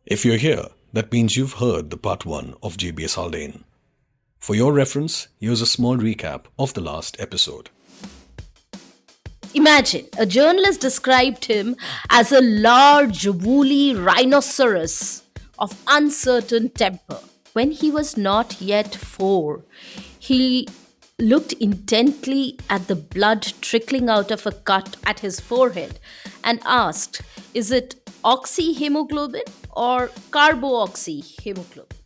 If you're here, that means you've heard the part 1 of JBS Haldane. For your reference, here's a small recap of the last episode. Imagine a journalist described him as a large, woolly rhinoceros of uncertain temper. When he was not yet 4, he looked intently at the blood trickling out of a cut at his forehead and asked, "Is it oxyhemoglobin or carbooxyhemoglobin?"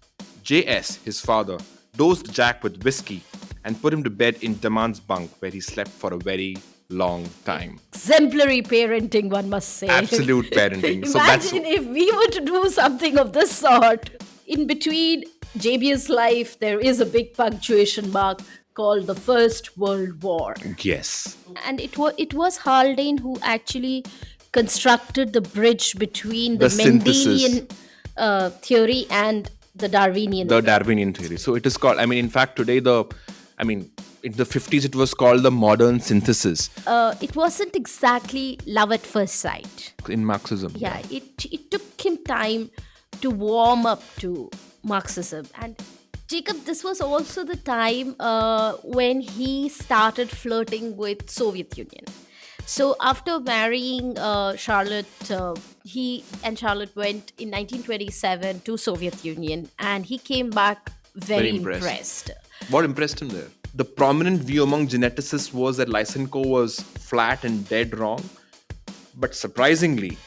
JS, his father, dosed Jack with whiskey and put him to bed in Daman's bunk where he slept for a very long time. Exemplary parenting, one must say. Absolute parenting. Imagine if we were to do something of this sort. In between JB's life, there is a big punctuation mark called the First World War. Yes. And it was Haldane who actually constructed the bridge between the synthesis. Mendelian theory and the Darwinian. The Darwinian theory. So it is called, in fact, today in the 50s, it was called the modern synthesis It wasn't exactly love at first sight. in Marxism. Yeah, it took him time to warm up to Marxism. And Jacob, this was also the time when he started flirting with Soviet Union. So after marrying Charlotte, he and Charlotte went in 1927 to Soviet Union, and he came back very impressed. What impressed him there? The prominent view among geneticists was that Lysenko was flat and dead wrong. But surprisingly,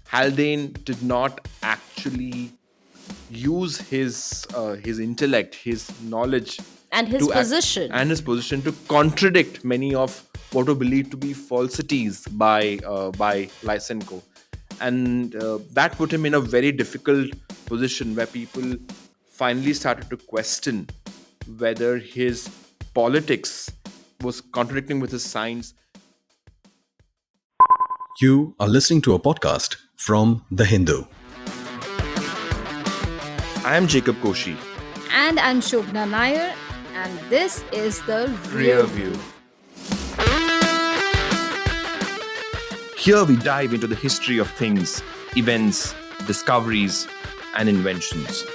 Haldane did not actually use his intellect, his knowledge, And his to position. to contradict many of what were believed to be falsities by Lysenko, and that put him in a very difficult position where people finally started to question whether his politics was contradicting with his science. You are listening to a podcast from The Hindu. I am Jacob Koshi. And I'm Shobna Nair, and this is the Rearview. Here we dive into the history of things, events, discoveries, and inventions.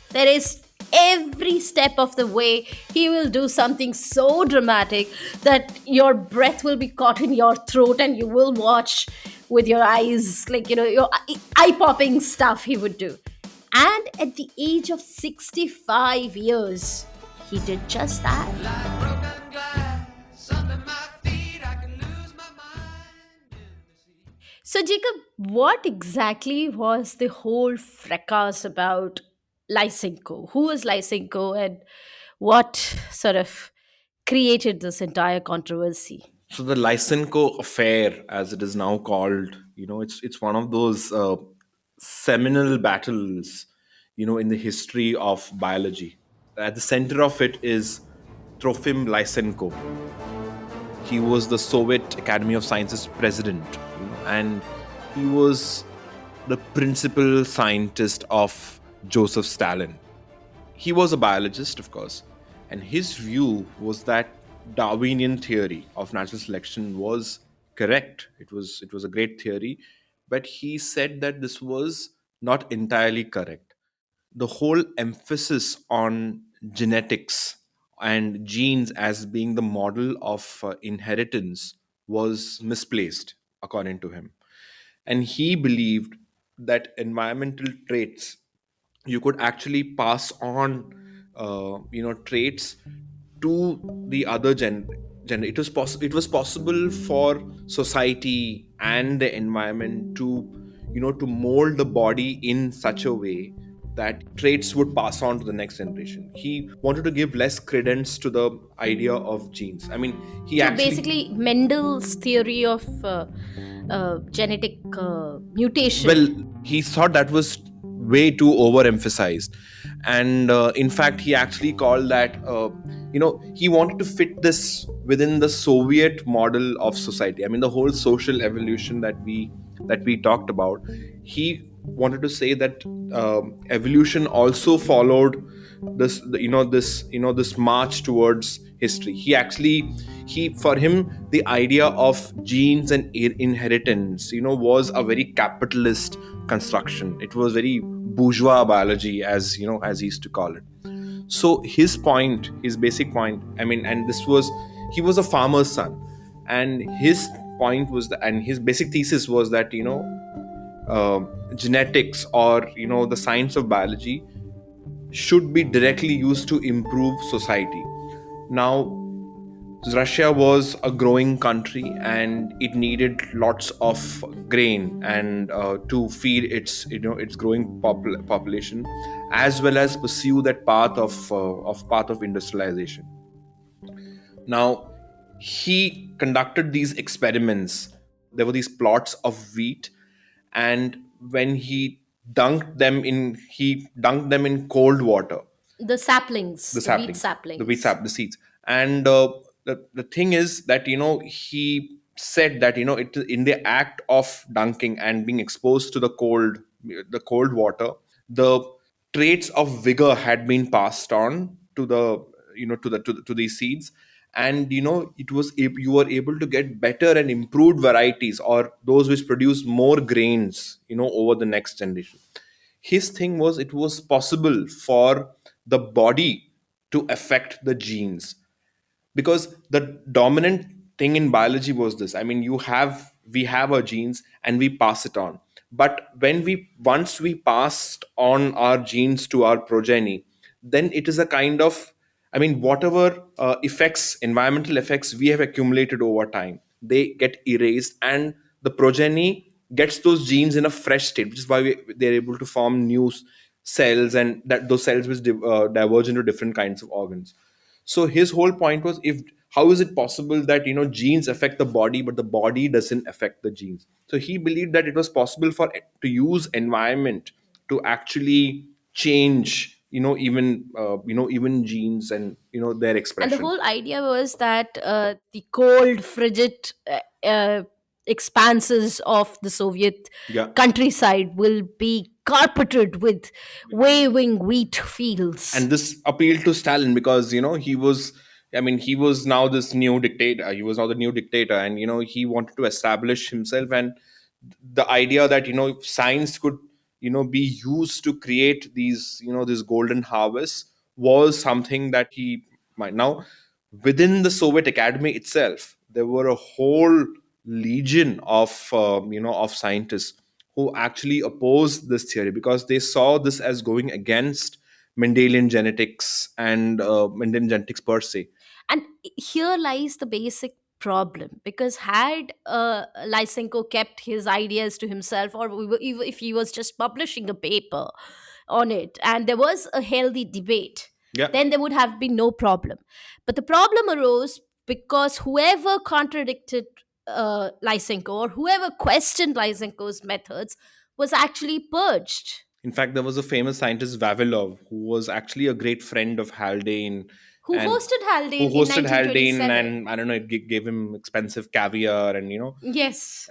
There is every step of the way he will do something so dramatic that your breath will be caught in your throat and you will watch with your eyes, like, your eye-popping stuff he would do. And at the age of 65 years, he did just that. Like broken glass under my feet, I can lose my mind in the sea. So, Jacob, what exactly was the whole fracas about Lysenko? Who was Lysenko, and what sort of created this entire controversy? So the Lysenko affair, as it is now called, it's one of those seminal battles, in the history of biology. At the center of it is Trofim Lysenko. He was the Soviet Academy of Sciences president, and he was the principal scientist of Joseph Stalin. He was a biologist, of course, and his view was that Darwinian theory of natural selection was correct. It was a great theory, but he said that this was not entirely correct. The whole emphasis on genetics and genes as being the model of inheritance was misplaced, according to him. And he believed that environmental traits, you could actually pass on traits to the other it was possible for society and the environment to mold the body in such a way that traits would pass on to the next generation. He wanted to give less credence to the idea of genes. He So actually basically, Mendel's theory of genetic mutation. Well, he thought that was way too overemphasized, and in fact, he actually called that. He wanted to fit this within the Soviet model of society. The whole social evolution that we talked about. He wanted to say that evolution also followed this march towards history. He for him, the idea of genes and inheritance, was a very capitalist construction. It was very bourgeois biology, as he used to call it. So his basic point, I mean, and this was, he was a farmer's son, and his point was that, and his basic thesis was that, uh, genetics, or the science of biology, should be directly used to improve society. Now, Russia was a growing country, and it needed lots of grain and to feed its growing population, as well as pursue that path of industrialization. Now, he conducted these experiments. There were these plots of wheat, and when he dunked them in cold water, The saplings, the the wheat saplings, saplings. the seeds. And the thing is that, he said that, in the act of dunking and being exposed to the cold water, the traits of vigor had been passed on to the to these seeds. And you were able to get better and improved varieties, or those which produce more grains, over the next generation. His thing was, it was possible for the body to affect the genes, because the dominant thing in biology was this. I mean, we have our genes and we pass it on. But once we passed on our genes to our progeny, then it is a kind of, I mean, whatever environmental effects we have accumulated over time, they get erased, and the progeny gets those genes in a fresh state, which is why they're able to form new cells, and that those cells which diverge into different kinds of organs. So his whole point was, if how is it possible that, genes affect the body but the body doesn't affect the genes? So he believed that it was possible for to use environment to actually change, even genes and, their And the expression. whole idea was that the cold, frigid expanses of the Soviet Yeah. countryside will be carpeted with waving wheat fields. And this appealed to Stalin, because he was now this new dictator. He was now the new dictator, and he wanted to establish himself. And the idea that, science could, be used to create these, this golden harvest, was something that he might now, within the Soviet Academy itself, there were a whole legion of scientists who actually opposed this theory, because they saw this as going against Mendelian genetics per se. And here lies the basic problem, because had Lysenko kept his ideas to himself, or if he was just publishing a paper on it and there was a healthy debate, Yeah. then there would have been no problem. But the problem arose because whoever contradicted Lysenko, or whoever questioned Lysenko's methods, was actually purged. In fact, there was a famous scientist, Vavilov, who was actually a great friend of Haldane, Who and hosted who Haldane in hosted Haldane, 1927? and I don't know, it gave him expensive caviar, and Yes.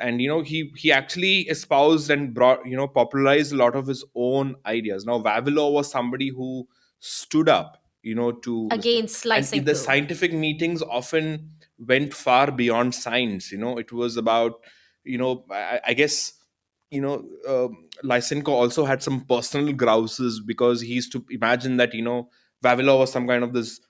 he actually espoused and brought, popularized a lot of his own ideas. Now, Vavilov was somebody who stood up, to this thing. Against And the Lysenko. scientific meetings often went far beyond science. It was about, I guess, Lysenko also had some personal grouses, because he used to imagine that, Vavilov was some kind of this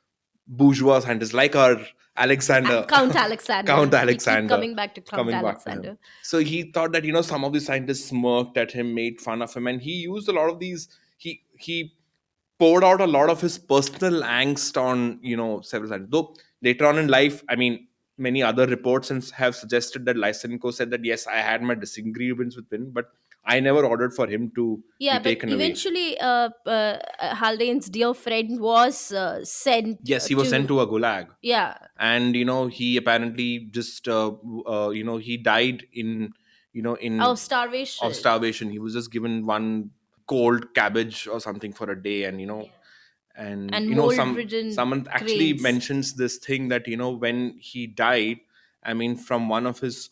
bourgeois scientist, like our Alexander, Count Alexander. Count We keep Alexander, coming back to Count coming back to him. Alexander. So he thought that, some of the scientists smirked at him, made fun of him, and he used a lot of these. He poured out a lot of his personal angst on, several scientists. Though later on in life, I mean, many other reports and have suggested that Lysenko said that, yes, I had my disagreements with him, but I never ordered for him to Yeah, be but taken away. eventually, Haldane's dear friend was sent Yes, he was sent to. to a gulag. Yeah, And he apparently just he died in of of starvation. starvation. He was just given one cold cabbage or something for a day, and And mold ridden someone actually grains. mentions this thing that, when he died, I mean, from one of his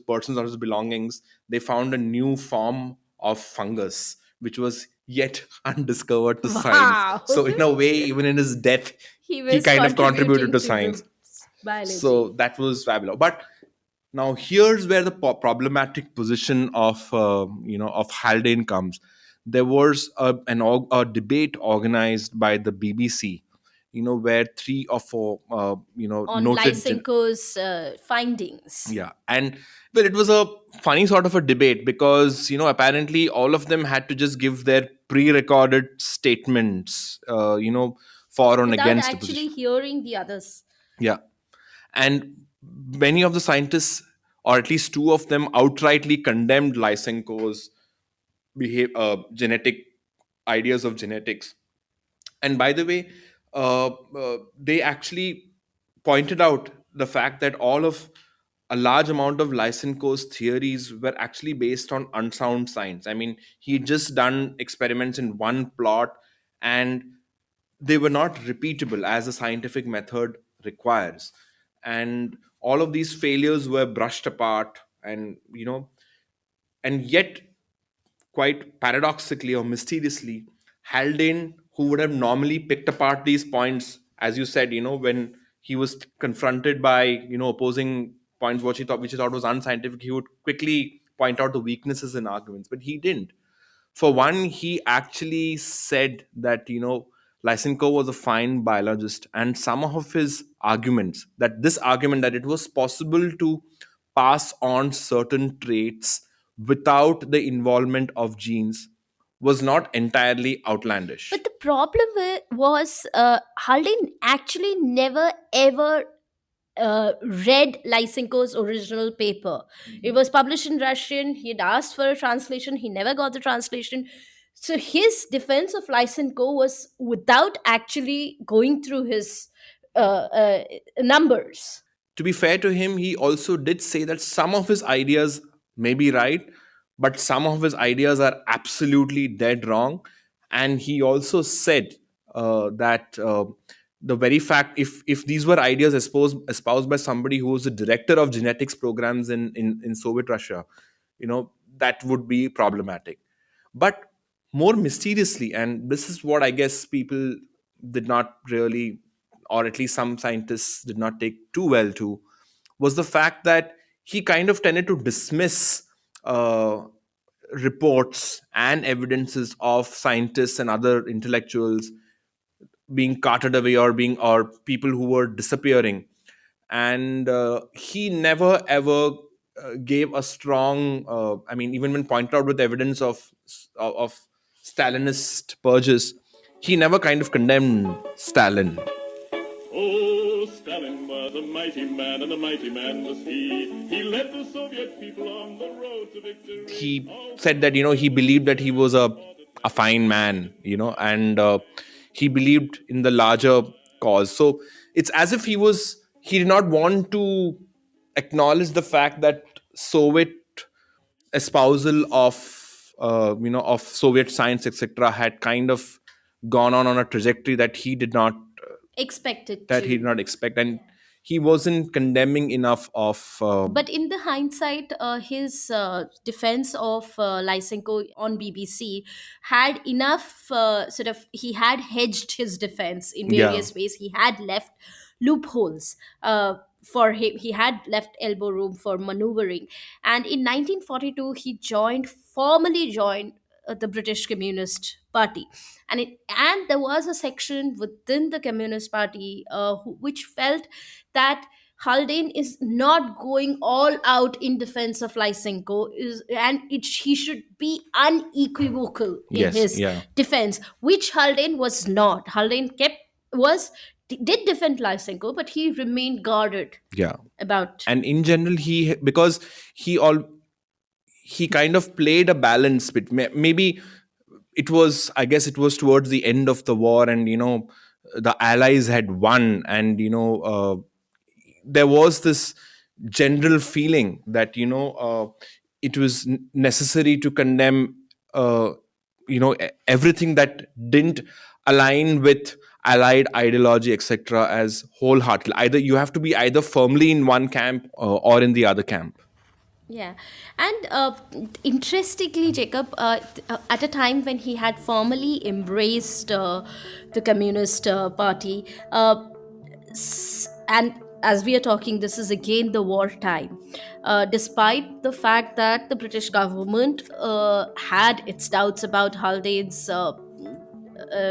persons or his belongings, they found a new form of fungus, which was yet undiscovered to science. Wow. So in a way, even in his death, He he was kind of contributed contributing to to science. the biology. So that was fabulous. But now here's where the problematic position of of Haldane comes. There was a debate organized by the BBC, where three or four On noted Lysenko's findings. yeah. And well, it was a funny sort of a debate because apparently all of them had to just give their pre-recorded statements, for and Without against the actually position. hearing the others. Yeah. And many of the scientists, or at least two of them, outrightly condemned Lysenko's genetic ideas of genetics. And by the way, they actually pointed out the fact that a large amount of Lysenko's theories were actually based on unsound science. I mean, he'd just done experiments in one plot, and they were not repeatable as a scientific method requires. And all of these failures were brushed apart, and yet, quite paradoxically or mysteriously, Haldane, who would have normally picked apart these points, as you said, when he was confronted by opposing points which he thought was unscientific, he would quickly point out the weaknesses in arguments, but he didn't. For one, he actually said that Lysenko was a fine biologist, and some of his arguments, this argument that it was possible to pass on certain traits without the involvement of genes, was not entirely outlandish. But the problem was Haldane actually never ever read Lysenko's original paper. It was published in Russian. He had asked for a translation. He never got the translation. So his defense of Lysenko was without actually going through his numbers. To be fair to him, he also did say that some of his ideas may be right, but some of his ideas are absolutely dead wrong. And he also said that the very fact, if these were ideas espoused by somebody who was the director of genetics programs in Soviet Russia, that would be problematic. But more mysteriously, and this is what I guess people did not really, or at least some scientists did not take too well to, was the fact that he kind of tended to dismiss uh, reports and evidences of scientists and other intellectuals being carted away, or people who were disappearing. And he never ever gave a strong I mean, even when pointed out with evidence of Stalinist purges, he never kind of condemned Stalin. Oh, Stalin was a mighty man, and a mighty man was he. He led the Soviet people on the road to victory. He said that he believed that he was a fine man, and he believed in the larger cause. So it's as if he did not want to acknowledge the fact that Soviet espousal of Soviet science, etc., had kind of gone on a trajectory that he did not Expected that he did to. not expect, and he wasn't condemning enough of But in the hindsight, his defense of Lysenko on BBC had enough he had hedged his defense in yeah. various ways. He had left loopholes for him. He had left elbow room for maneuvering. And in 1942, he formally joined the British Communist Party, and there was a section within the Communist Party which felt that Haldane is not going all out in defense of Lysenko, he should be unequivocal in Yes. his Yeah. defense, which Haldane was not. Haldane did defend Lysenko, but he remained guarded Yeah. about. And in general, because he kind of played a balance maybe I guess it was towards the end of the war, and the Allies had won, and there was this general feeling that it was necessary to condemn everything that didn't align with Allied ideology, etc., as wholeheartedly. Either you have to be either firmly in one camp or in the other camp. Yeah, and interestingly, Jacob, at a time when he had formally embraced the Communist Party, and as we are talking, this is again the wartime. Despite the fact that the British government had its doubts about Haldane's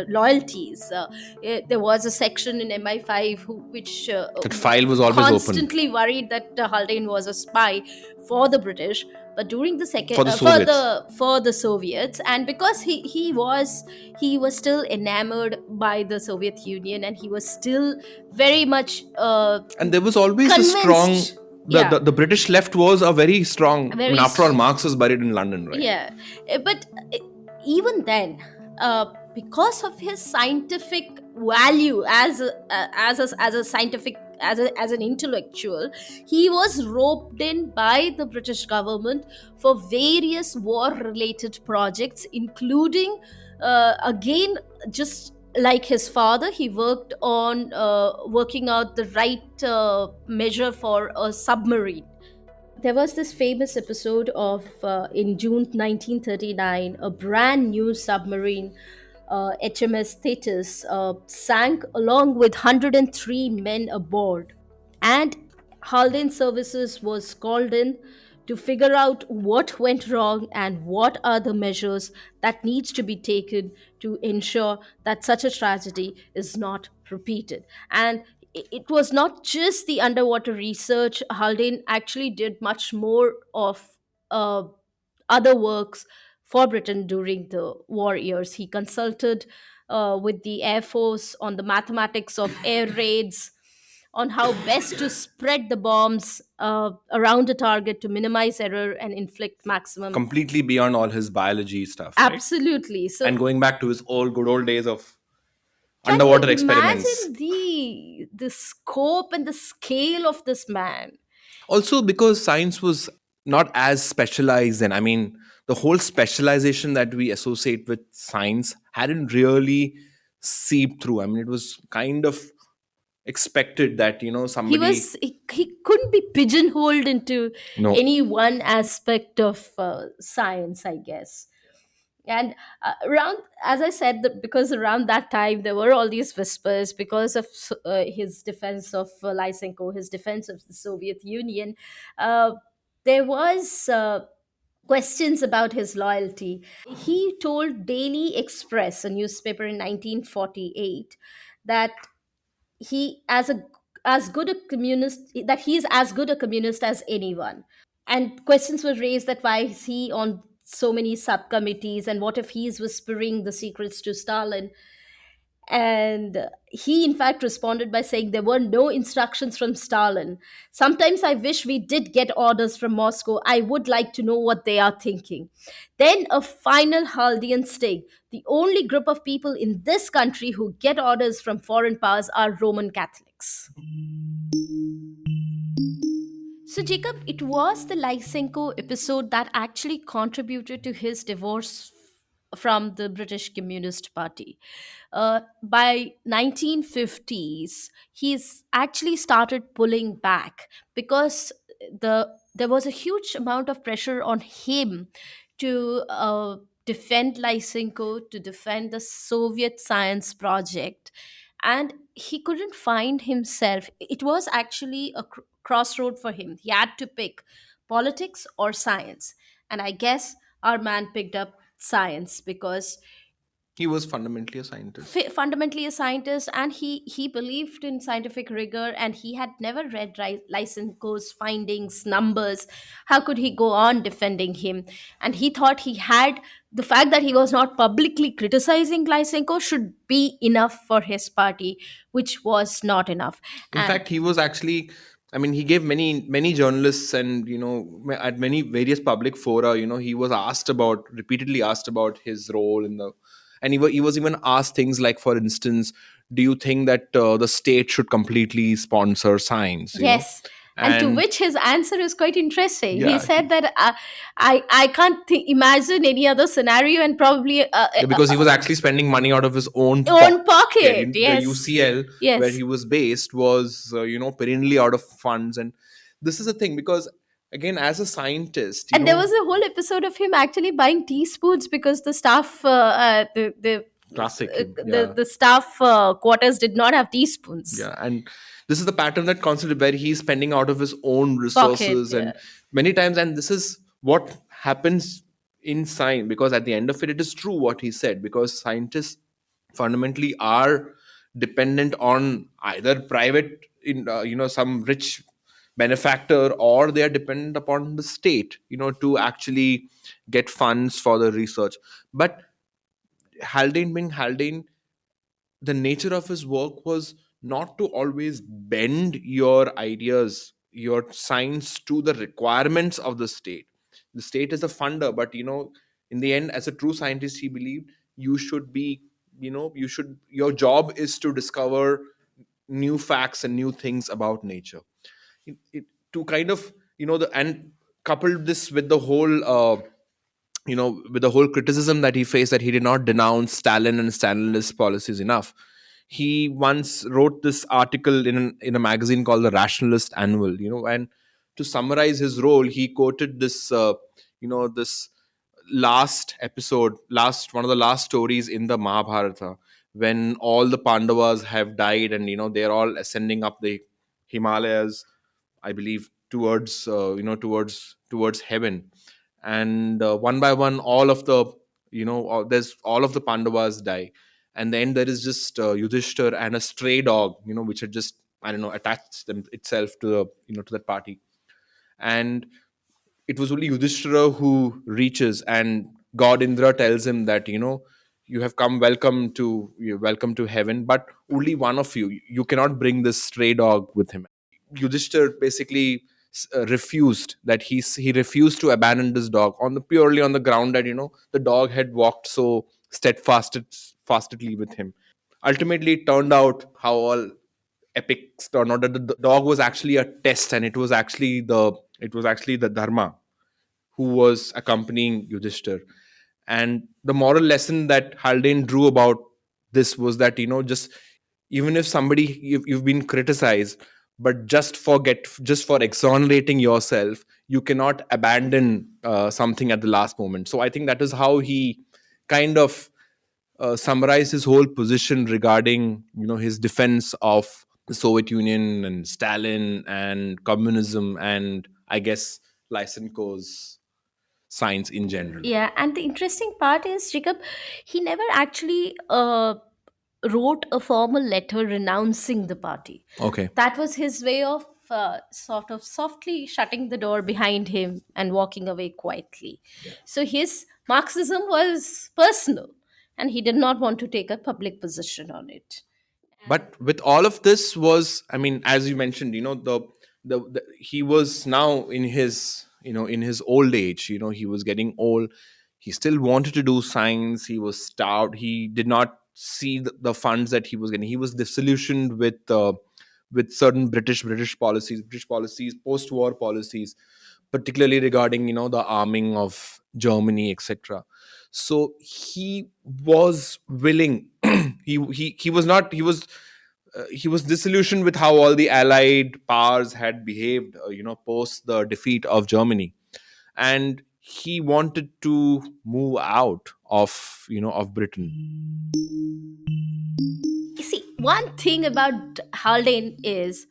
loyalties, there was a section in MI5 which That file was always open constantly worried that Haldane was a spy for the British. But during the second for the Soviets. for the Soviets, and because he was still enamored by the Soviet Union, and he was still very much And there was always a strong. convinced. Yeah, The British left was a very strong. I very mean, after all, Marx was buried in London, right? yeah. But even then, because of his scientific value as a scientific as an intellectual, he was roped in by the British government for various war related projects, including again, just like his father, he worked on working out the right measure for a submarine. There was this famous episode of in June 1939, a brand new submarine, HMS Thetis, sank along with 103 men aboard, and Haldane Services was called in to figure out what went wrong and what are the measures that needs to be taken to ensure that such a tragedy is not repeated. And it was not just the underwater research. Haldane actually did much more of uh, other works for Britain during the war years. He consulted with the Air Force on the mathematics of air raids, on how best to spread the bombs around a target to minimize error and inflict maximum. Completely beyond all his biology stuff, right? Absolutely. And So, going back to his old good old days of can you underwater experiments. imagine the scope and the scale of this man? Also, because science was not as specialized, and I mean, the whole specialization that we associate with science hadn't really seeped through. I mean, it was kind of expected that somebody. He couldn't be pigeonholed into No, any one aspect of science, I guess. And around, as I said, because around that time there were all these whispers because of his defense of Lysenko, his defense of the Soviet Union. uh, there was questions about his loyalty. He told Daily Express, a newspaper in 1948, that he as good a communist that he is as good a communist as anyone. And questions were raised that why is he on so many subcommittees, and what if he's whispering the secrets to Stalin. And he in fact responded by saying there were no instructions from Stalin. Sometimes I wish we did get orders from Moscow. I would like to know what they are thinking. Then a final Haldean sting: the only group of people in this country who get orders from foreign powers are Roman Catholics. So, Jacob, it was the Lysenko episode that actually contributed to his divorce from the British Communist Party. By 1950s, he's actually started pulling back because there was a huge amount of pressure on him to defend Lysenko, to defend the Soviet science project, and he couldn't find himself. It was actually a crossroad for him. He had to pick politics or science, and I guess our man picked up science because he was fundamentally a scientist. fundamentally a scientist, and he believed in scientific rigor, and he had never read Lysenko's findings, numbers. How could he go on defending him? And he thought he had the fact that he was not publicly criticizing Lysenko should be enough for his party, which was not enough. In And fact, he was actually. I mean, he gave many journalists and at many various public fora. He was repeatedly asked about his role in the, and he was even asked things like, for instance, do you think that the state should completely sponsor science? yes, and to And which his answer is quite interesting. He yeah, said that I can't imagine any other scenario, and probably yeah, because he was actually spending money out of his own own pocket. pocket. The Yes, UCL where yes. he was based was perennially out of funds, and this is the thing because again, as a scientist, And there was a whole episode of him actually buying teaspoons because the staff, classic, the staff quarters did not have teaspoons. yeah. And this is the pattern that constantly where he's spending out of his own Pocket, resources, yeah. and many times, and this is what happens in science, because at the end of it, it is true what he said, because scientists fundamentally are dependent on either private in some rich benefactor, or they are dependent upon the state, to actually get funds for the research. But Haldane being Haldane, the nature of his work was not to always bend your ideas, your science, to the requirements of the state. The state is a funder, but in the end, as a true scientist, he believed you should be, your job is to discover new facts and new things about nature. To kind of, and coupled this with the whole with the whole criticism that he faced, that he did not denounce Stalin and Stalinist policies enough. He once wrote this article in a magazine called the Rationalist Annual, and to summarize his role, he quoted this, this last episode, last one of the last stories in the Mahabharata, when all the Pandavas have died, and they're all ascending up the Himalayas, I believe, towards towards heaven. And one by one, all of the there's all of the Pandavas die, and then there is just Yudhishthir and a stray dog, which had just, I don't know, attached itself to the to that party. And it was only Yudhishthira who reaches, and God Indra tells him that you have come, welcome to heaven, but only one of you cannot bring this stray dog with him. Yudhishthir basically refused, that he refused to abandon this dog on the purely on the ground that the dog had walked so steadfastly with him. Ultimately, it turned out how all epics turned out, that the dog was actually a test, and it was actually the Dharma who was accompanying Yudhishthir. And the moral lesson that Haldane drew about this was that, just even if you've been criticized, but just for exonerating yourself, you cannot abandon something at the last moment. So I think that is how he kind of summarized his whole position regarding his defense of the Soviet Union and Stalin and communism, and I guess Lysenko's science in general. Yeah, and the interesting part is, Jacob, he never actually wrote a formal letter renouncing the party. Okay. That was his way of sort of softly shutting the door behind him and walking away quietly. So his Marxism was personal, and he did not want to take a public position on it. But with all of this was, I mean, as you mentioned, the he was now in his in his old age, he was getting old. He still wanted to do science. He was starved. He did not see the funds that he was getting. He was disillusioned with certain British policies, post-war policies, particularly regarding the arming of Germany, etc. So he was willing. He was not he was disillusioned with how all the allied powers had behaved, post the defeat of Germany, and he wanted to move out of Britain. You see, one thing about Haldane is,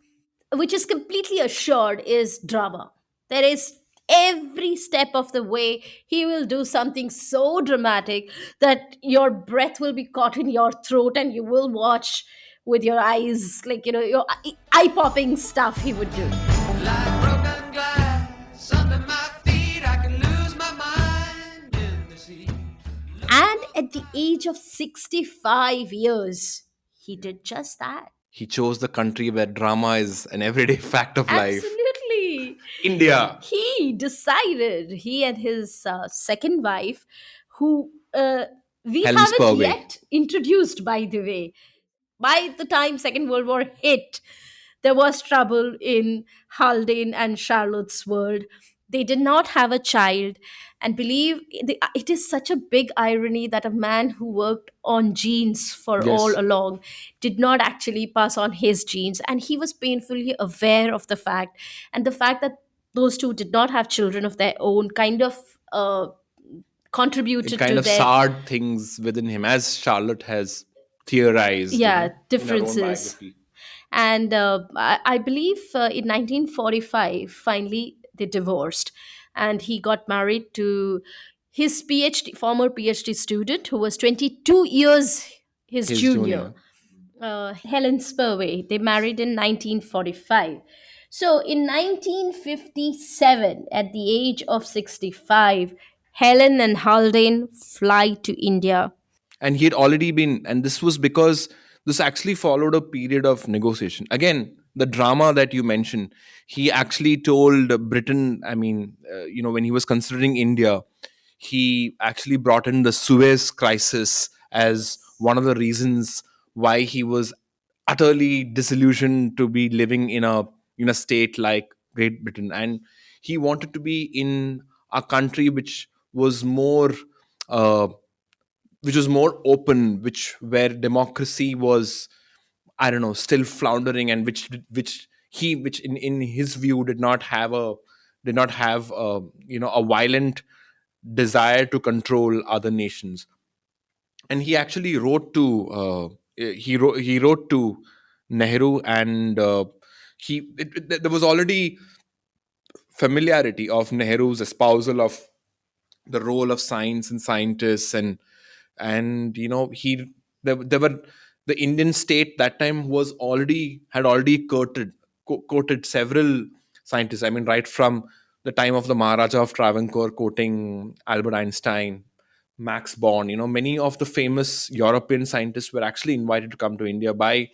which is completely assured, is drama. There is every step of the way he will do something so dramatic that your breath will be caught in your throat and you will watch with your eyes, like, your eye popping stuff he would do. Like broken glass under my feet, I can lose my mind in the sea. And at the age of 65 years, he did just that. He chose the country where drama is an everyday fact of life. Absolutely. India. He decided, he and his second wife, who we Helen haven't Spurway. yet introduced, by the way. By the time Second World War hit, there was trouble in Haldane and Charlotte's world. They did not have a child, and believe it is such a big irony that a man who worked on genes for all Yes. along did not actually pass on his genes, and he was painfully aware of the fact, and the fact that those two did not have children of their own, kind of It contributed kind to of their, soured things within him, as Charlotte has theorized, yeah, in her own differences. biography. And I believe in 1945 finally they divorced, and he got married to his former PhD student, who was 22 years his His junior, junior. Helen Spurway. They married in 1945. So in 1957, at the age of 65, Helen and Haldane fly to India. And he had already been, and this was because this actually followed a period of negotiation. Again, the drama that you mentioned, he actually told Britain, I mean, when he was considering India, he actually brought in the Suez crisis as one of the reasons why he was utterly disillusioned to be living in a state like Great Britain. And he wanted to be in a country uh, which was more open, which where democracy was, I don't know, still floundering, and which in his view did not have a violent desire to control other nations. And he actually wrote to Nehru, and there was already familiarity of Nehru's espousal of the role of science and scientists, and he there were the Indian state that time had already quoted several scientists. I mean, right from the time of the Maharaja of Travancore quoting Albert Einstein, Max Born. Many of the famous European scientists were actually invited to come to India by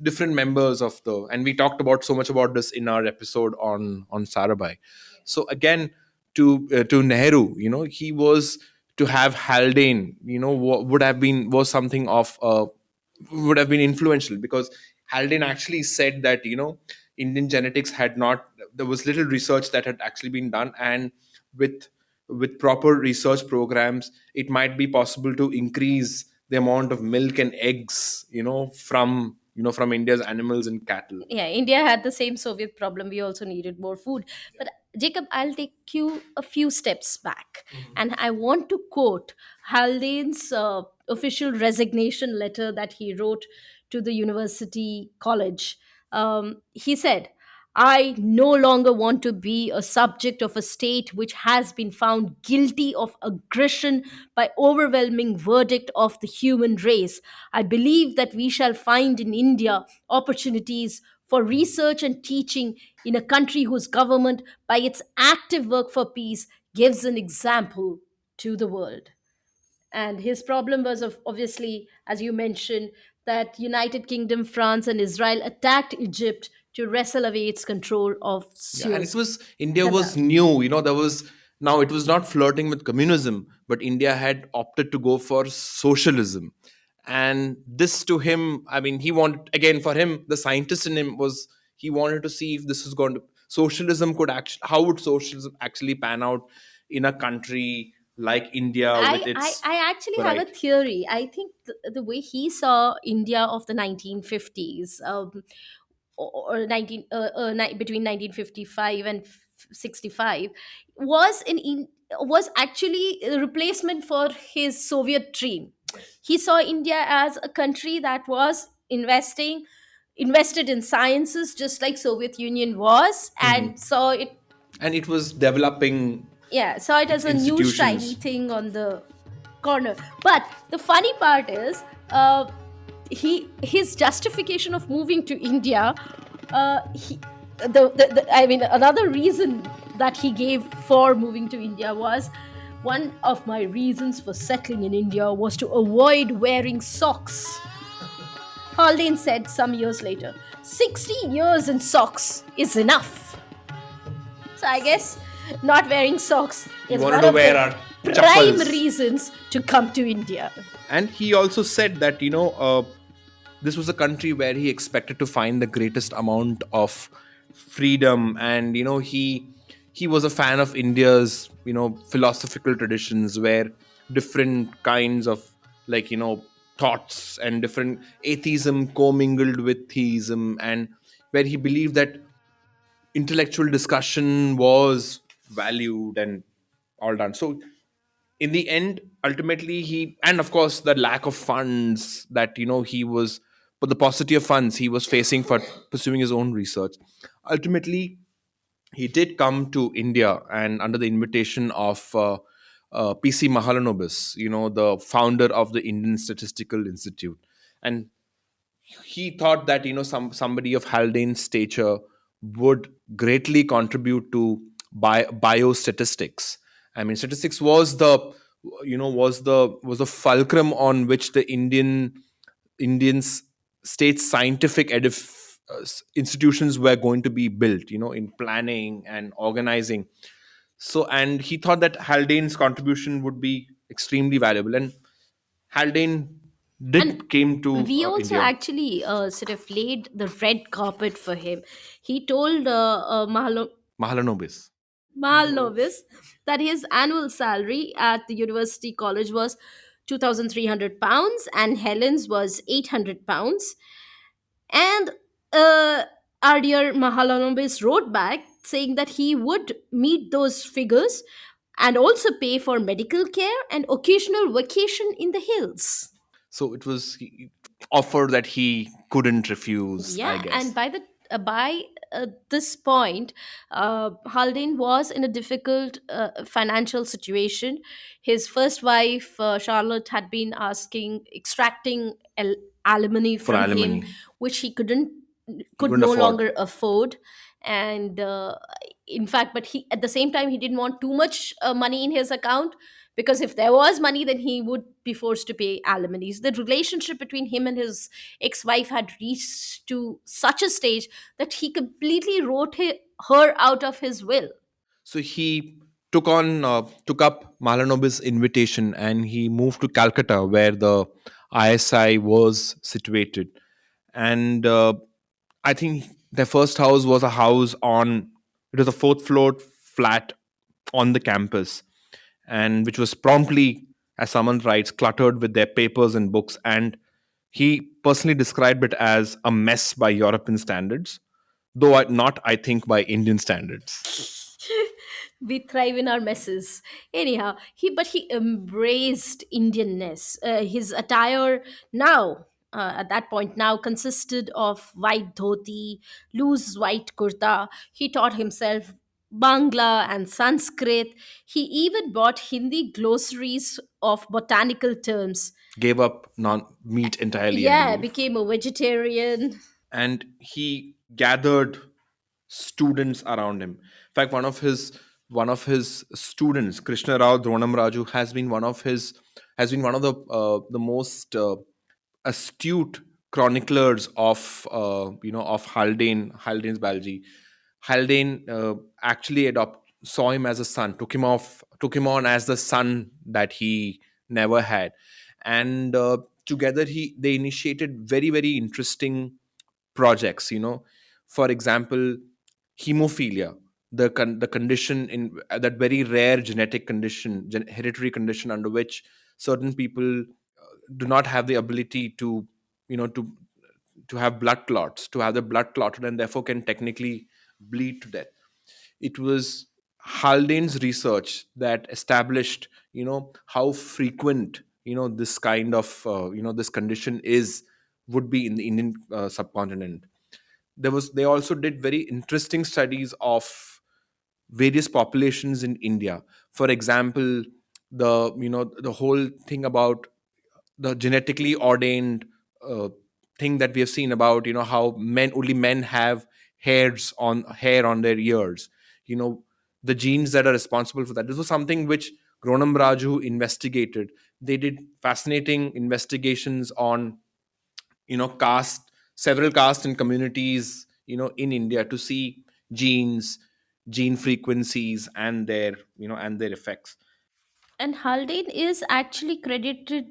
different members of the. And we talked about so much about this in our episode on Sarabhai. So again, to Nehru, he was to have Haldane, would have been was something of would have been influential, because Haldane actually said that Indian genetics had not there was little research that had actually been done, and with proper research programs, it might be possible to increase the amount of milk and eggs, from India's animals and cattle. Yeah, India had the same Soviet problem. We also needed more food. But Jacob, I'll take you a few steps back, and I want to quote Haldane's official resignation letter that he wrote to the university college. He said, I no longer want to be a subject of a state which has been found guilty of aggression by overwhelming verdict of the human race. I believe that we shall find in India opportunities for research and teaching in a country whose government, by its active work for peace, gives an example to the world. And his problem was obviously, as you mentioned, that United Kingdom, France, and Israel attacked Egypt to wrestle away its control of Yeah, and Suez India was Canal. new. There was now it was not flirting with communism, but India had opted to go for socialism. And this to him, I mean, he wanted, again, for him, the scientist in him was, he wanted to see if this was going to socialism could actually how would socialism actually pan out in a country like India with its I actually have a right. theory. I think the way he saw India of the 1950s, or 19 between 1955 and 65, was was actually a replacement for his Soviet dream. He saw India as a country that was invested in sciences, just like Soviet Union was, and saw it, And it was developing yeah, saw it as its a new shiny institutions. thing on the corner. But the funny part is, his justification of moving to India, he, I mean, another reason that he gave for moving to India was, one of my reasons for settling in India was to avoid wearing socks. Haldane said some years later, 16 years in socks is enough. So I guess not wearing socks He is wanted one to of wear the our prime chappals. reasons to come to India. And he also said that this was a country where he expected to find the greatest amount of freedom. And he was a fan of India's philosophical traditions, where different kinds of, like, thoughts and different atheism commingled with theism, and where he believed that intellectual discussion was valued and all done. So in the end, ultimately, he, and of course the lack of funds that he was, but the paucity of funds he was facing for pursuing his own research, ultimately he did come to India, and under the invitation of PC Mahalanobis, the founder of the Indian Statistical Institute. And he thought that somebody of Haldane's stature would greatly contribute to biostatistics. I mean, statistics was the fulcrum on which the Indians state scientific institutions were going to be built, in planning and organizing. So, and he thought that Haldane's contribution would be extremely valuable, and Haldane And did came to we also India. actually sort of laid the red carpet for him. He told Mahalanobis. Malnovis that his annual salary at the university college was £2,300 and Helen's was £800. And our dear Mahalanobis wrote back saying that he would meet those figures and also pay for medical care and occasional vacation in the hills. So it was offer that he couldn't refuse, I Yeah, and guess. by this point, Haldane was in a difficult financial situation. His first wife, Charlotte, had been extracting alimony For from him, alimony. which he He could couldn't no afford. longer afford. And in fact, but he at the same time he didn't want too much money in his account, because if there was money, then he would be forced to pay alimony. The relationship between him and his ex-wife had reached to such a stage that he completely wrote her out of his will. So he took up Mahalanobis' invitation, and he moved to Calcutta, where the ISI was situated. And I think their first house was a house on, it was a fourth floor flat on the campus, and which was promptly, as someone writes, cluttered with their papers and books. And he personally described it as a mess by European standards, though not, I think, by Indian standards. We thrive in our messes. Anyhow, he embraced Indianness. His attire now, at that point, now consisted of white dhoti, loose white kurta. He taught himself Bangla and Sanskrit. He even bought Hindi glossaries of botanical terms. Gave up non meat entirely, I Yeah, believe. became a vegetarian. And he gathered students around him. In fact, one of his students, Krishna Rao Dronam Raju, has been one of the most astute chroniclers of Haldane's biology. Haldane actually saw him as a son, took him on as the son that he never had. And together they initiated very, very interesting projects. For example, hemophilia, the condition, in that very rare genetic condition, hereditary condition, under which certain people do not have the ability to you know to have blood clots, to have the blood clotted, and therefore can technically bleed to death. It was Haldane's research that established how frequent this kind of this condition would be in the Indian subcontinent. They also did very interesting studies of various populations in India. For example, the whole thing about the genetically ordained uh, thing that we have seen about how men have hair on their ears. you know the genes that are responsible for that. This was something which Gronam Raju investigated. They did fascinating investigations on caste several caste and communities in India, to see genes, gene frequencies, and their effects. And Haldane is actually credited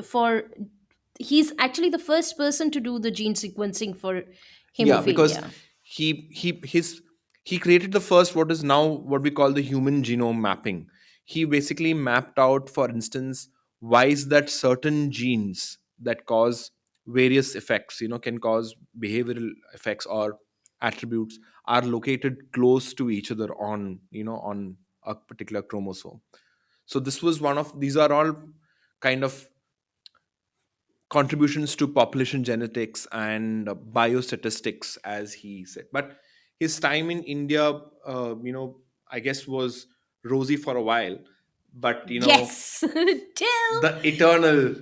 for he's actually the first person to do the gene sequencing for Yeah, because hemophilia. he created the first, what is now what we call the human genome mapping. He basically mapped out, for instance, why is that certain genes that cause various effects, can cause behavioral effects or attributes, are located close to each other on, on a particular chromosome. So this was one of these are all kind of contributions to population genetics and biostatistics, as he said. But his time in India, I guess, was rosy for a while. But Yes, till the eternal,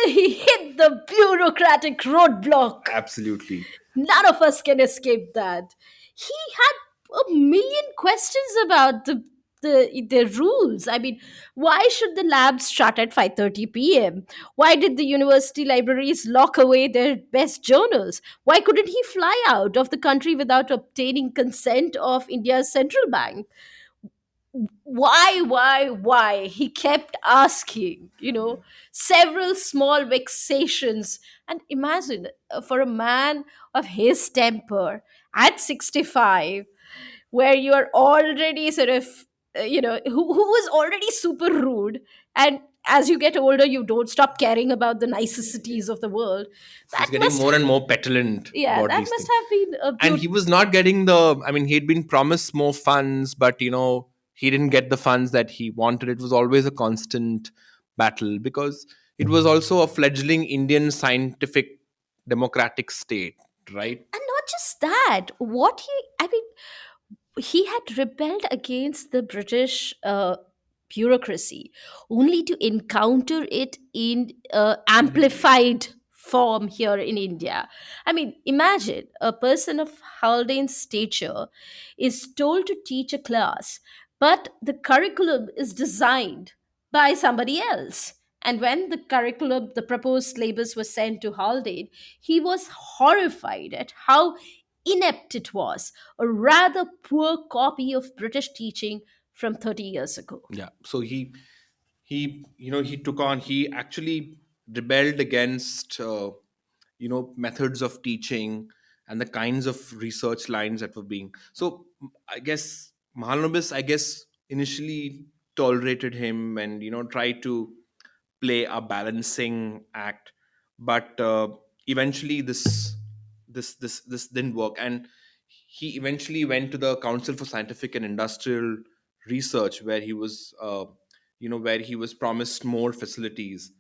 he hit the bureaucratic roadblock. absolutely. None of us can escape that. He had a million questions about the rules. I mean, why should the labs shut at 5:30 p.m.? Why did the university libraries lock away their best journals? Why couldn't he fly out of the country without obtaining consent of India's central bank? Why he kept asking, several small vexations. And imagine, for a man of his temper at 65, where you are already sort of who was already super rude, and as you get older you don't stop caring about the niceties of the world. He's That getting must more and more petulant Yeah, about that these must things. have been a And he was not getting I mean, he'd been promised more funds, but he didn't get the funds that he wanted. It was always a constant battle, because it was also a fledgling Indian scientific democratic state, right? And not just that, what I mean, he had rebelled against the British bureaucracy, only to encounter it in amplified form here in India. I mean, imagine a person of Haldane's stature is told to teach a class, but the curriculum is designed by somebody else. And when the proposed syllabus was sent to Haldane, he was horrified at how inept it was, a rather poor copy of British teaching from 30 years ago. Yeah. So he actually rebelled against methods of teaching and the kinds of research lines that were being. So I guess Mahalanobis, I guess, initially tolerated him and tried to play a balancing act, but eventually this didn't work, and he eventually went to the Council for Scientific and Industrial Research, where he was where he was promised more facilities.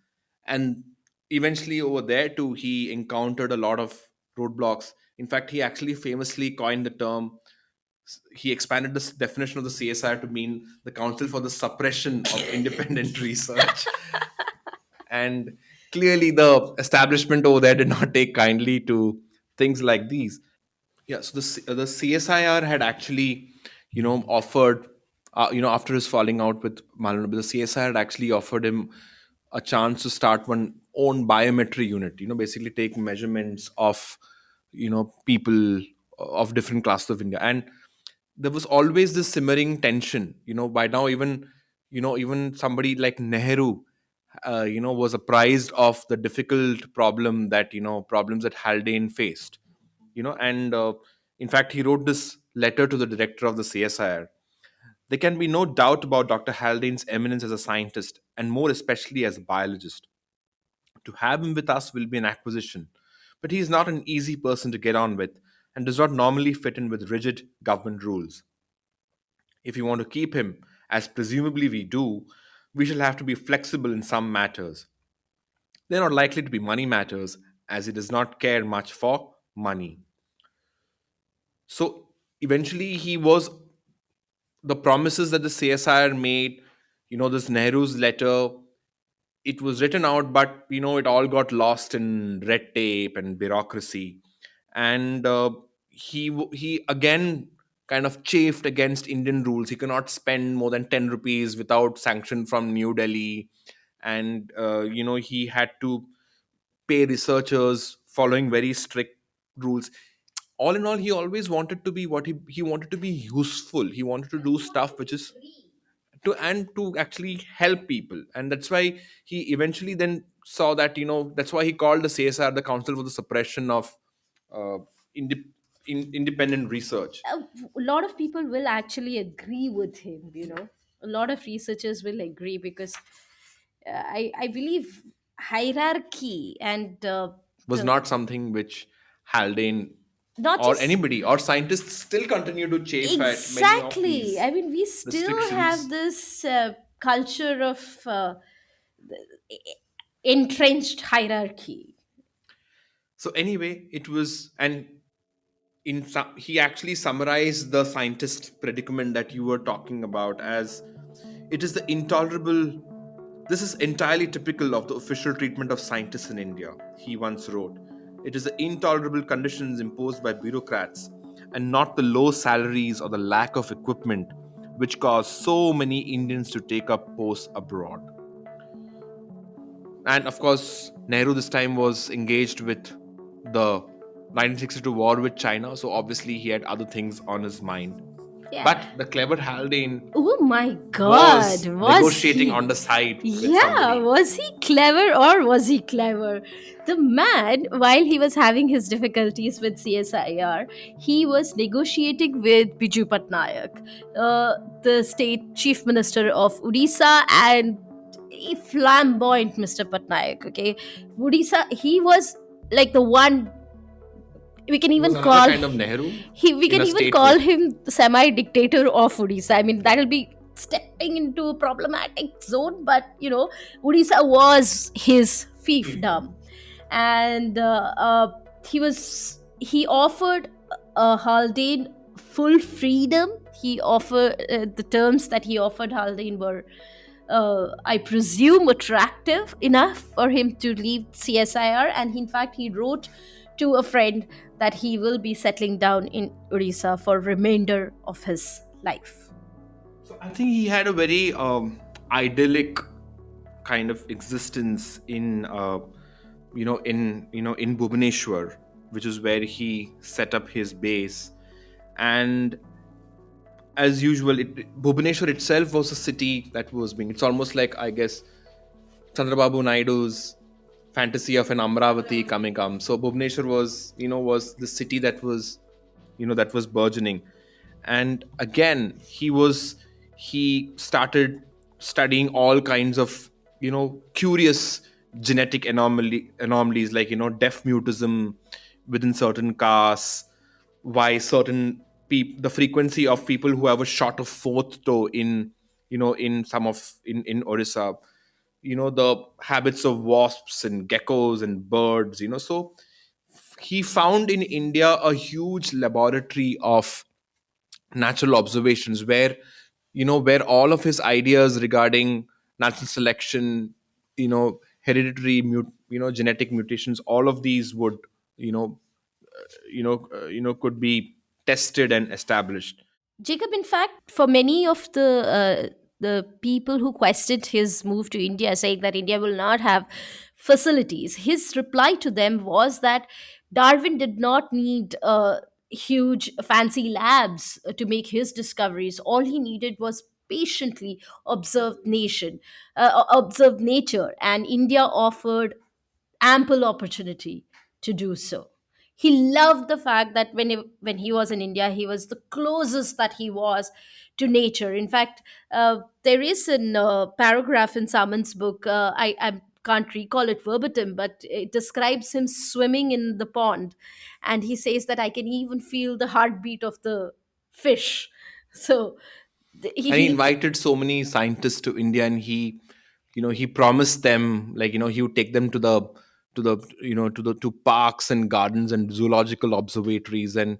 And eventually over there too, he encountered a lot of roadblocks. In fact, he actually famously coined the term. He expanded the definition of the CSIR to mean the Council for the Suppression of Independent Research. And clearly the establishment over there did not take kindly to things like these. Yeah, so the CSIR had actually, offered, after his falling out with Malanabi, the CSIR had actually offered him a chance to start one own biometry unit. Basically take measurements of, people of different classes of India. And there was always this simmering tension. By now, even somebody like Nehru, was apprised of the difficult problems that Haldane faced. And in fact, he wrote this letter to the director of the CSIR. There can be no doubt about Dr. Haldane's eminence as a scientist, and more especially as a biologist. To have him with us will be an acquisition, but he is not an easy person to get on with and does not normally fit in with rigid government rules. If we want to keep him, as presumably we do, we shall have to be flexible in some matters. They are not likely to be money matters, as he does not care much for money. So eventually, he was the promises that the CSIR made, this Nehru's letter, it was written out, but it all got lost in red tape and bureaucracy. And he again kind of chafed against Indian rules. He cannot spend more than 10 rupees without sanction from New Delhi. And he had to pay researchers following very strict rules. All in all, he always wanted to be he wanted to be useful. He wanted to do stuff which is to actually help people. And that's why he eventually then saw that, that's why he called the CSR the Council for the Suppression of uh, inde- Independent Research. A lot of people will actually agree with him, a lot of researchers will agree, because I believe hierarchy and Was the not something which Haldane not or just anybody, or scientists still continue to chafe at many of exactly. these I mean, we still have restrictions. this culture of entrenched hierarchy. So anyway, it was, and he actually summarized the scientist predicament that you were talking about as, it is the intolerable, this is entirely typical of the official treatment of scientists in India, he once wrote. It is the intolerable conditions imposed by bureaucrats and not the low salaries or the lack of equipment which cause so many Indians to take up posts abroad. And of course, Nehru this time was engaged with the 1962 war with China, so obviously he had other things on his mind. Yeah. But the clever Haldane Oh my God, was was negotiating he? on the side with Yeah, somebody. was he clever or was he clever? The man, while he was having his difficulties with CSIR, he was negotiating with Biju Patnaik, the state chief minister of Odisha, and a flamboyant Mr. Patnaik. Okay, Odisha, he was like the one we can He was even another call kind of Nehru we in can a even call statehood. him the semi-dictator of Odisha. I mean, that'll be stepping into a problematic zone, but Odisha was his fiefdom, and he offered Haldane full freedom. He offered the terms that he offered Haldane were, I presume, attractive enough for him to leave CSIR. And in fact, he wrote to a friend that he will be settling down in Orissa for remainder of his life. So I think he had a very idyllic kind of existence in in Bhubaneswar, which is where he set up his base. And as usual, Bhubaneswar itself was a city that was being. It's almost like, I guess, Chandrababu Naidu's fantasy of an Amravati coming up. So Bhubaneswar was the city that was that was burgeoning. And again, he started studying all kinds of curious genetic anomalies, like deaf mutism within certain castes, why certain people, the frequency of people who have a short of fourth toe in in some of in Orissa, the habits of wasps and geckos and birds, so he found in India a huge laboratory of natural observations where where all of his ideas regarding natural selection, hereditary genetic mutations, all of these would you know could be tested and established. Jacob, in fact, for many of the people who questioned his move to India, saying that India will not have facilities, his reply to them was that Darwin did not need huge fancy labs to make his discoveries. All he needed was patiently observe nature, and India offered ample opportunity to do so. He loved the fact that when he was in India, he was the closest that he was to nature. In fact, there is a paragraph in Saman's book. I can't recall it verbatim, but it describes him swimming in the pond, and he says that I can even feel the heartbeat of the fish. So And he he invited so many scientists to India, and he promised them, like he would take them to the to parks and gardens and zoological observatories, and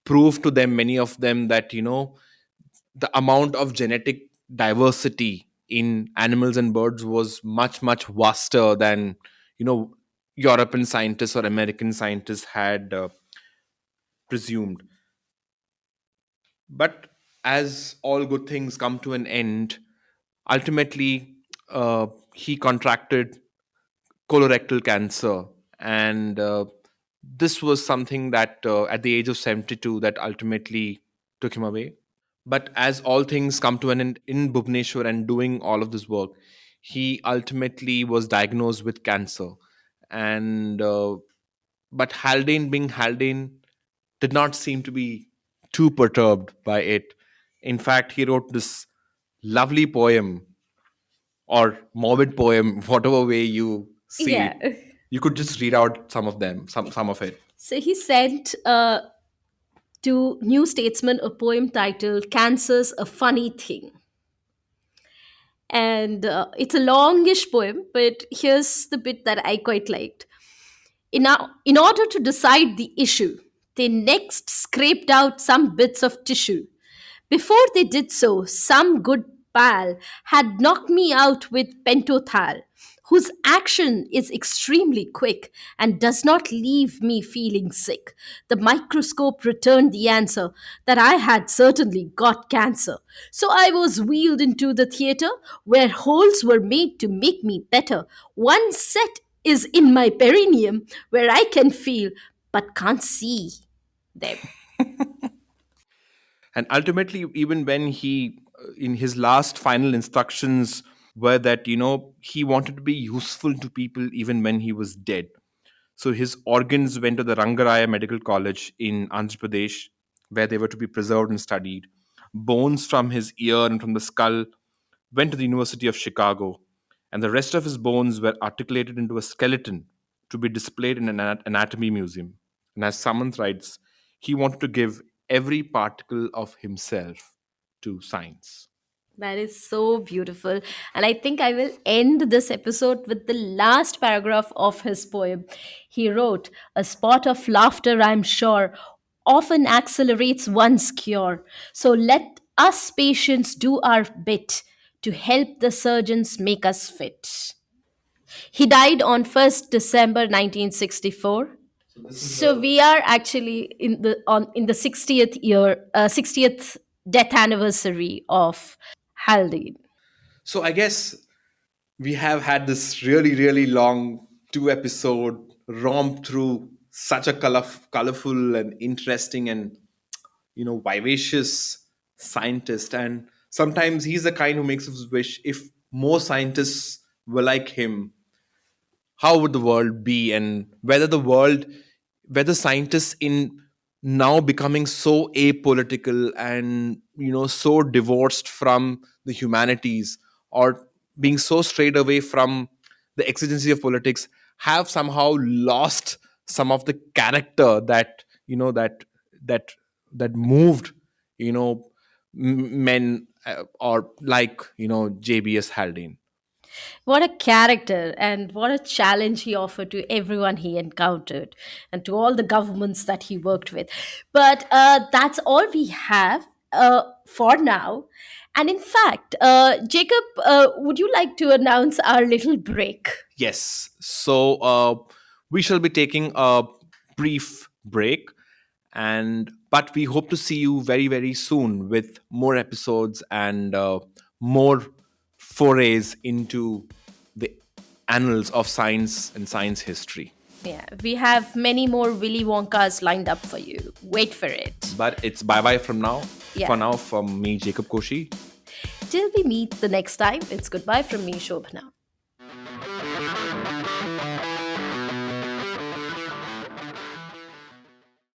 prove to them, many of them, that the amount of genetic diversity in animals and birds was much much vaster than you know European scientists or American scientists had presumed. But as all good things come to an end, ultimately he contracted colorectal cancer, and this was something that at the age of 72, that ultimately took him away. But as all things come to an end in Bhubaneswar and doing all of this work, he ultimately was diagnosed with cancer. And but Haldane, being Haldane, did not seem to be too perturbed by it. In fact, he wrote this lovely poem, or morbid poem, whatever way you see yeah. it. You could just read out some of them, some of it. So he sent to New Statesman a poem titled Cancer's a Funny Thing. And it's a longish poem, but here's the bit that I quite liked. In order to decide the issue, they next scraped out some bits of tissue. Before they did so, some good pal had knocked me out with pentothal, whose action is extremely quick and does not leave me feeling sick. The microscope returned the answer that I had certainly got cancer. So I was wheeled into the theater where holes were made to make me better. One set is in my perineum where I can feel but can't see them. And ultimately, even when he, in his last final instructions, were that, he wanted to be useful to people even when he was dead. So his organs went to the Rangaraya Medical College in Andhra Pradesh, where they were to be preserved and studied. Bones from his ear and from the skull went to the University of Chicago, and the rest of his bones were articulated into a skeleton to be displayed in an anatomy museum. And as Samant writes, he wanted to give every particle of himself to science. That is so beautiful. And I think I will end this episode with the last paragraph of his poem. He wrote, "A spot of laughter, I'm sure, often accelerates one's cure. So let us patients do our bit to help the surgeons make us fit." He died on 1st December 1964. So we are actually in the 60th death anniversary of Haldane. So I guess we have had this really, really long 2 episode romp through such a colorful and interesting and vivacious scientist. And sometimes he's the kind who makes us wish if more scientists were like him, how would the world be, and whether scientists in now becoming so apolitical and so divorced from the humanities, or being so strayed away from the exigency of politics, have somehow lost some of the character that that that moved men, or like JBS Haldane. What a character and what a challenge he offered to everyone he encountered and to all the governments that he worked with. But that's all we have for now. And in fact, Jacob, would you like to announce our little break? Yes. So we shall be taking a brief break, and but we hope to see you very, very soon with more episodes and more forays into the annals of science and science history. Yeah, we have many more Willy Wonkas lined up for you. Wait for it. But it's bye bye from now. Yeah. For now, from me, Jacob Koshi. Till we meet the next time, it's goodbye from me, Shobhana.